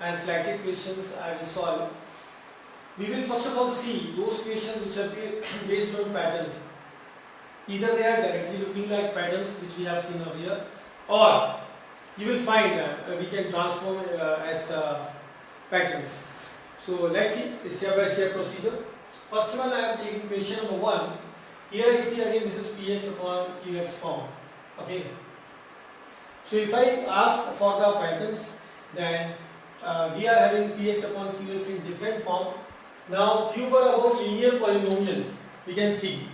and selected questions I will solve. We will first of all see those questions which are based on patterns. Either they are directly looking like patterns which we have seen earlier, or you will find that we can transform as patterns. So let's see step by step procedure. First one, I am taking question number 1. Here I see again this is px upon qx form. Okay. So if I ask for the patterns, then we are having px upon qx in different form. Now few were about linear polynomial. We can see.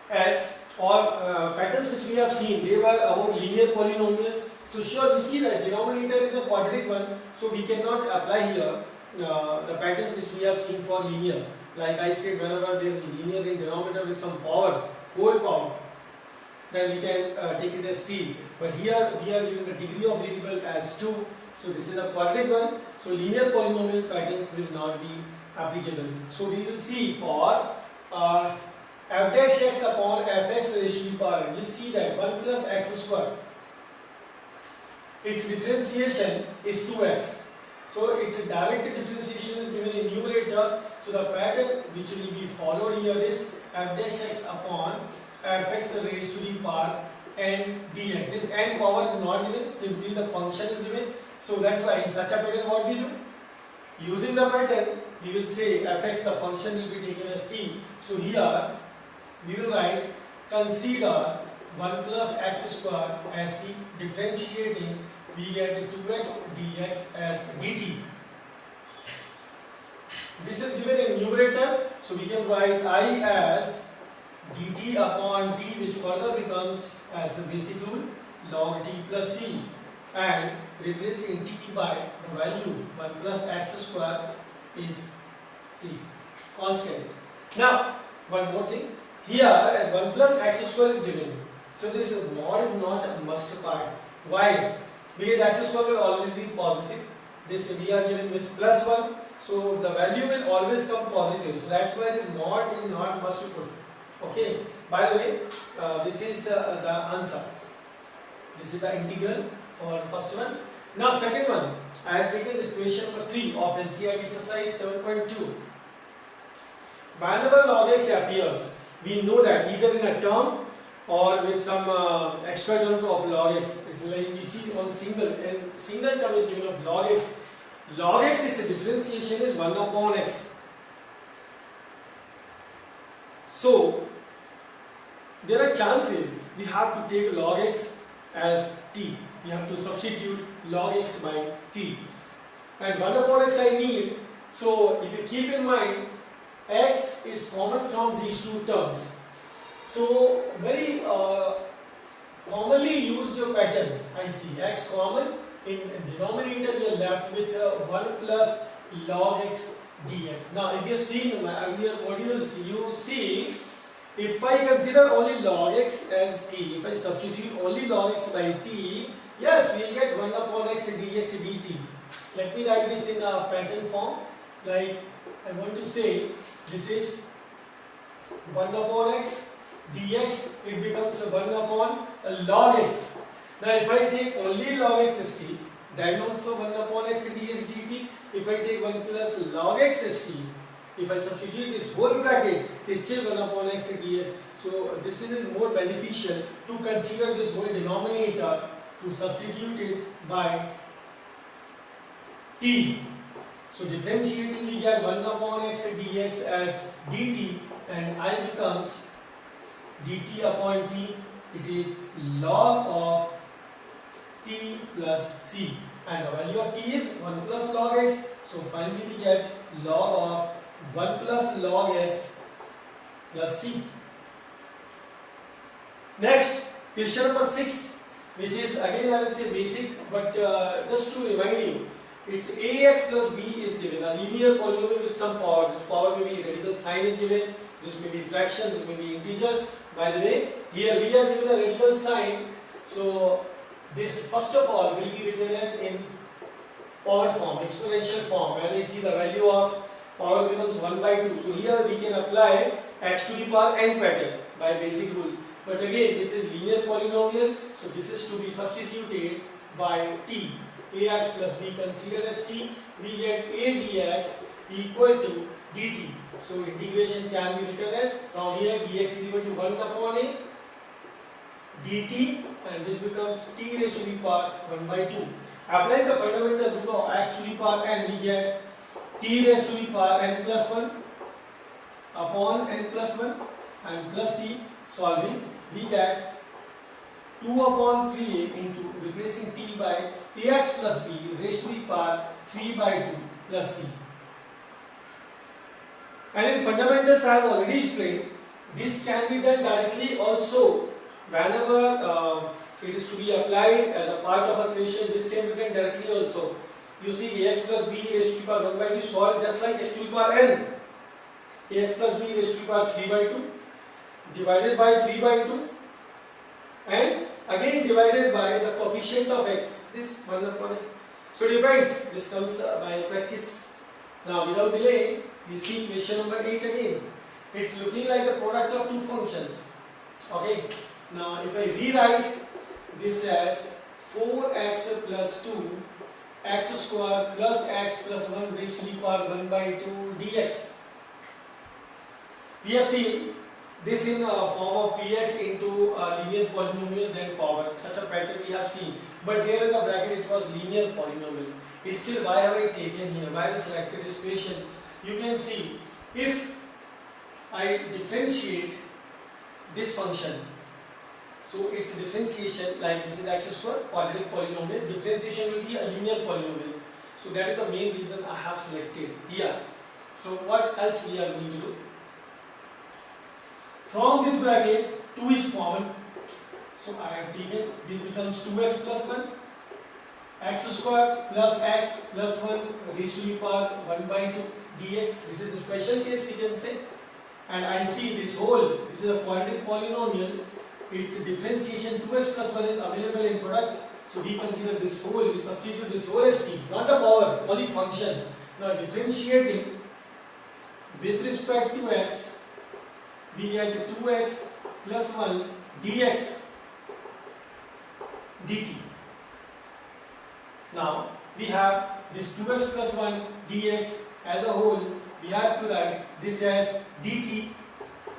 As all patterns which we have seen, they were about linear polynomials. So sure, we see that denominator is a quadratic one, so we cannot apply here the patterns which we have seen for linear. Like I said, whenever there is linear in denominator with some power, whole power, then we can take it as t. But here we are giving the degree of variable as 2. So this is a quadratic one. So linear polynomial patterns will not be applicable. So we will see for f dash x upon fx raised to the power n. You see that 1 plus x square, its differentiation is 2x. So its direct differentiation is given in numerator. So the pattern which will be followed here is f dash x upon fx raised to the power n dx. This n power is not given, simply the function is given. So that's why in such a pattern what we do? Using the pattern, we will say fx, the function will be taken as t. So here we will write, consider 1 plus x square as t, differentiating, we get 2x dx as dt. This is given in numerator, so we can write I as dt upon t, which further becomes as a basic rule log t plus c, and replacing t by the value 1 plus x square is c, constant. Now one more thing, here as 1 plus x square is given, so this mod is not a must part. Why? Because x square will always be positive. This we are given with plus 1, so the value will always come positive. So that's why this mod is not must to put. Okay. By the way, this is the answer. This is the integral for first one. Now second one, I have taken this question number 3 of NCERT exercise 7.2. Whenever log x appears, we know that either in a term or with some extra terms of log x. It's like we see on single, and single term is given of log x. Log x, its differentiation is 1 upon x. So there are chances we have to take log x as t. We have to substitute log x by t. And 1 upon x I need. So if you keep in mind, x is common from these two terms. So very commonly used pattern I see, x common, in denominator we are left with 1 plus log x dx. Now if you have seen my earlier modules, you see if I consider only log x as t, if I substitute only log x by t, yes, we will get 1 upon x dx dt. Let me write this in a pattern form. Like I want to say this is 1 upon x dx, it becomes 1 upon log x. Now if I take only log x as t, then also 1 upon x dx dt. If I take 1 plus log x as t, if I substitute this whole bracket, is still 1 upon x dx. So this is more beneficial to consider this whole denominator, to substitute it by t. So differentiating, we get 1 upon x dx as dt, and I becomes dt upon t, it is log of t plus c, and the value of t is 1 plus log x. So finally we get log of 1 plus log x plus c. Next, question number 6, which is again I will say basic, but just to remind you, it's ax plus b is given, a linear polynomial with some power. This power may be radical sign is given, this may be fraction, this may be integer. By the way, here we are given a radical sign, so this first of all will be written as in power form, exponential form. As I see the value of power becomes 1 by 2. So here we can apply x to the power n pattern by basic rules. But again, this is linear polynomial, so this is to be substituted by t. Ax plus b considered as t, we get a dx equal to dt. So integration can be written as, from here dx is equal to 1 upon a dt, and this becomes t raised to the power 1 by 2. Applying the fundamental rule of x to the power n, we get t raised to the power n plus 1 upon n plus 1 and plus c. Solving, we get 2 upon 3a into replacing t by ax plus b raised to the power 3 by 2 plus c. And in fundamentals I have already explained, this can be done directly also. Whenever it is to be applied as a part of a equation, this can be done directly also. You see, ax plus b raised to the power 1 by 2 solved just like x to the power n. Ax plus b raised to the power 3 by 2 divided by 3 by 2 and again divided by the coefficient of x, this 1 upon a. So it depends, this comes by practice. Now without delay, we see question number 8 again. It's looking like the product of two functions. Okay, now if I rewrite this as 4x plus 2 x square plus x plus 1 raised to the power 1 by 2 dx. We have seen this in form of px into linear polynomial then power. Such a pattern we have seen. But here in the bracket it was linear polynomial. It's still, why have I taken here? Why have I selected this equation? You can see, if I differentiate this function, so its differentiation, like this is x square, quadratic polynomial, differentiation will be a linear polynomial. So that is the main reason I have selected here. So what else we are going to do? From this bracket, 2 is common. So I have taken, this becomes 2x plus 1, x square plus x plus 1 raised to the power 1 by 2 dx. This is a special case we can say. And I see this whole, this is a quadratic polynomial, its differentiation 2x plus 1 is available in product. So we consider this whole, we substitute this whole as t, not the power, only function. Now differentiating with respect to x, we get 2x plus 1 dx dt. Now we have this 2x plus 1 dx as a whole, we have to write this as dt,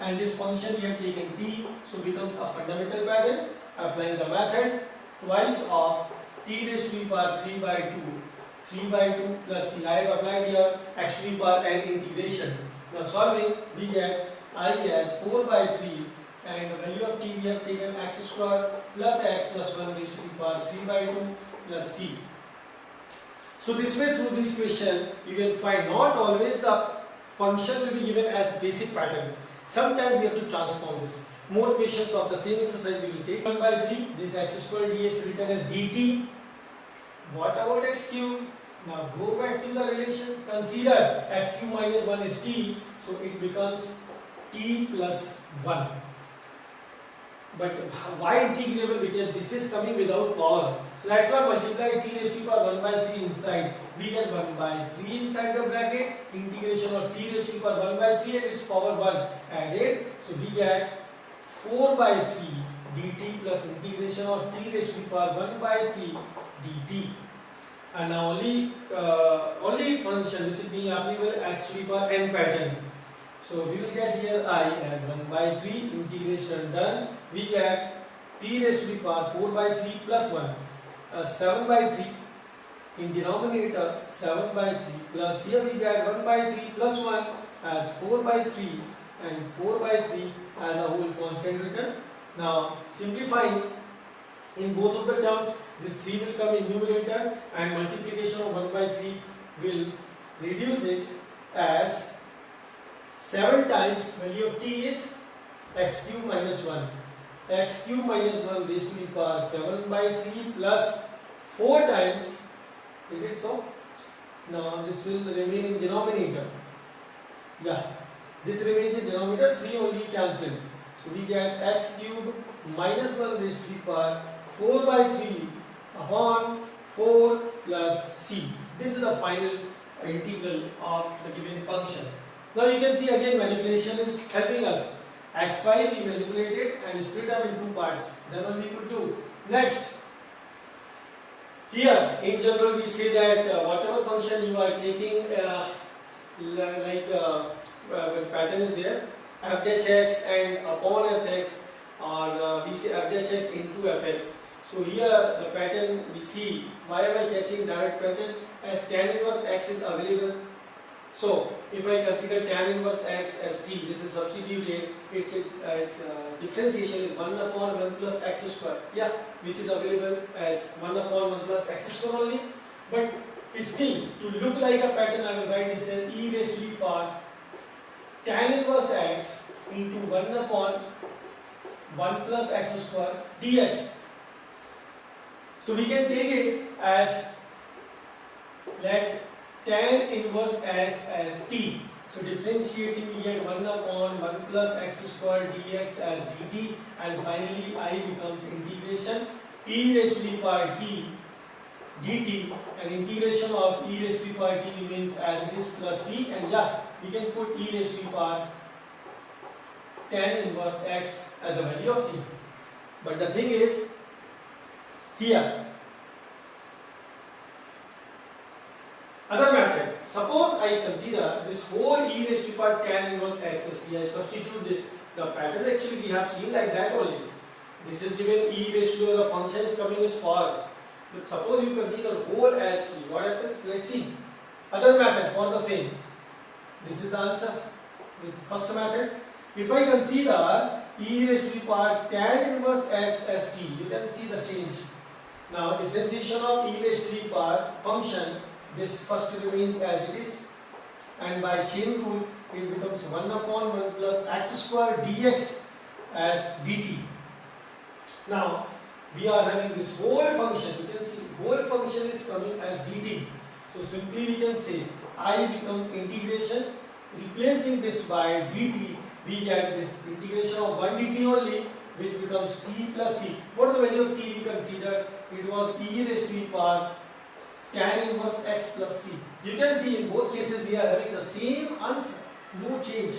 and this function we have taken t, so becomes a fundamental pattern. Applying the method, twice of t raised to the power 3 by 2, 3 by 2 plus c. I have applied here x to the power n integration. Now solving, we get I as 4 by 3, and the value of t we have taken x square plus x plus 1 raised to the power 3 by 2 plus c. So this way, through this question you can find not always the function will be given as basic pattern. Sometimes you have to transform this. More questions of the same exercise we will take. 1 by 3, this x square dx written as dt. What about x cube? Now go back to the relation. Consider x cube minus 1 is t, so it becomes t plus 1. But why integrable? Because this is coming without power. So that's why multiply t raised to the power 1 by 3 inside. We get 1 by 3 inside the bracket. Integration of t raised to the power 1 by 3 and its power 1 added. So we get 4 by 3 dt plus integration of t raised to the power 1 by 3 dt. And now only function which is being applicable x to the power n pattern. So we will get here I as 1 by 3, integration done. We get t raised to the power 4 by 3 plus 1, 7 by 3 in denominator, 7 by 3 plus here we get 1 by 3 plus 1 as 4 by 3 and 4 by 3 as a whole constant written. Now simplifying, in both of the terms this 3 will come in numerator and multiplication of 1 by 3 will reduce it as 7 times value of t is x cube minus 1. X cube minus 1 raised to the power 7 by 3 plus 4 times, is it so? Now this will remain in denominator. Yeah, this remains in denominator, 3 only cancelled. So we get x cube minus 1 raised to the power 4 by 3 upon 4 plus c. This is the final integral of the given function. Now you can see again manipulation is helping us. x5 we manipulated and split up in two parts. Then only we could do. Next, here in general we say that whatever function you are taking, when pattern is there, f dash x and upon fx, or we say f dash x into fx. So here the pattern we see, why am I catching direct pattern? As tan inverse x is available. So if I consider tan inverse x as t, this is substituted, its differentiation is 1 upon 1 plus x square, yeah, which is available as 1 upon 1 plus x square only. But still, to look like a pattern, I will write it as e raised to the power tan inverse x into 1 upon 1 plus x square dx. So we can take it as, let tan inverse x as t. So differentiating we get 1 upon 1 plus x square dx as dt, and finally I becomes integration e raised to the power t dt, and integration of e raised to the power t remains as it is plus c, and yeah, we can put e raised to the power tan inverse x as the value of t. But the thing is, here other method, suppose I consider this whole e raised to the power tan inverse x as t. I substitute this, the pattern actually we have seen like that only. This is given e raised to the function is coming as power. But suppose you consider whole as t, what happens? Let's see. Other method for the same. This is the answer. This first method. If I consider e raised to the power tan inverse x as t, you can see the change. Now differentiation of e raised to the power function, this first remains as it is, and by chain rule it becomes 1 upon 1 plus x square dx as dt. Now we are having this whole function, you can see whole function is coming as dt. So simply we can say I becomes integration, replacing this by dt, we get this integration of 1 dt only, which becomes t plus c. What is the value of t we consider? It was e raised to the power tan inverse x plus c. You can see in both cases we are having the same answer, no change,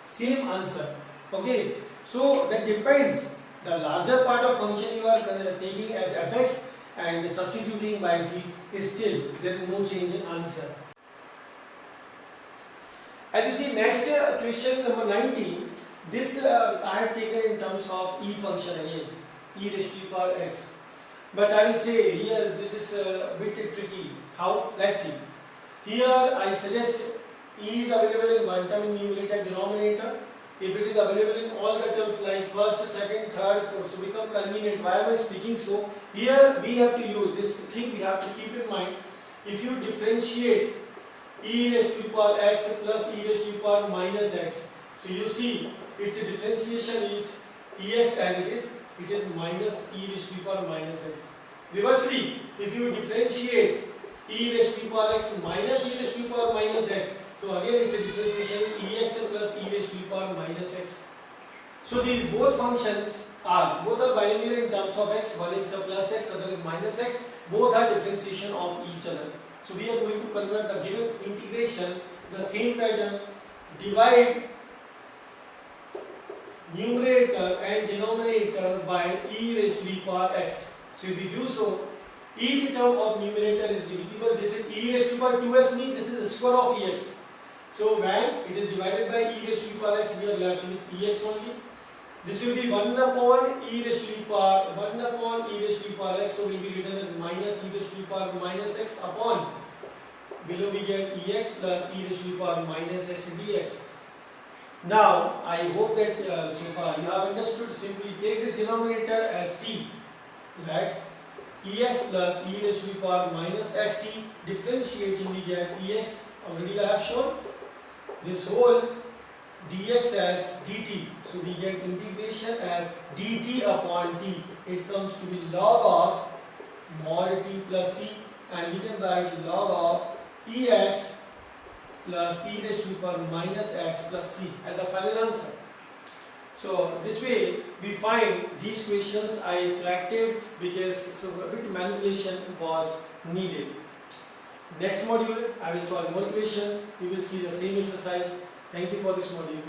same answer. Okay, so that depends. The larger part of function you are taking as fx and substituting by t is still there is no change in answer. As you see, next question number 19. This I have taken in terms of e function again, e raised to the power x. But I will say here this is a bit tricky. How? Let's see. Here I suggest e is available in one term in numerator denominator. If it is available in all the terms like first, second, third, fourth, so become convenient. Why am I speaking so? Here we have to use this thing, we have to keep in mind. If you differentiate e raised to the power x plus e raised to the power minus x, so you see its differentiation is ex as it is minus e raised to the power minus x. Reversely, if you differentiate e raised to the power x minus e raised to the power minus x, so again its differentiation is ex plus e raised to the power minus x. So the both functions are binomial in terms of x. One is plus x, other is minus x. Both are differentiation of each other. So we are going to convert the given integration, the same pattern, divide numerator and denominator by e raised to the power x. So if we do so, each term of numerator is divisible. This is e raised to the power 2x means this is the square of ex. So when it is divided by e raised to the power x, we are left with ex only. This will be 1 upon e raised to the power 1 upon e raised to the power x. So will be written as minus e raised to the power minus x upon, below we get ex plus e raised to the power minus x dx. Now I hope that so far you have understood. Simply take this denominator as t, that ex plus e raised to the power minus xt, differentiating we get ex, already I have shown, this whole dx as dt. So we get integration as dt upon t. It comes to be log of mod t plus c, and we can write log of ex plus e raised to the power minus x plus c as the final answer. So this way we find these questions I selected because a bit manipulation was needed. Next module I will solve more questions. We will see the same exercise. Thank you for this module.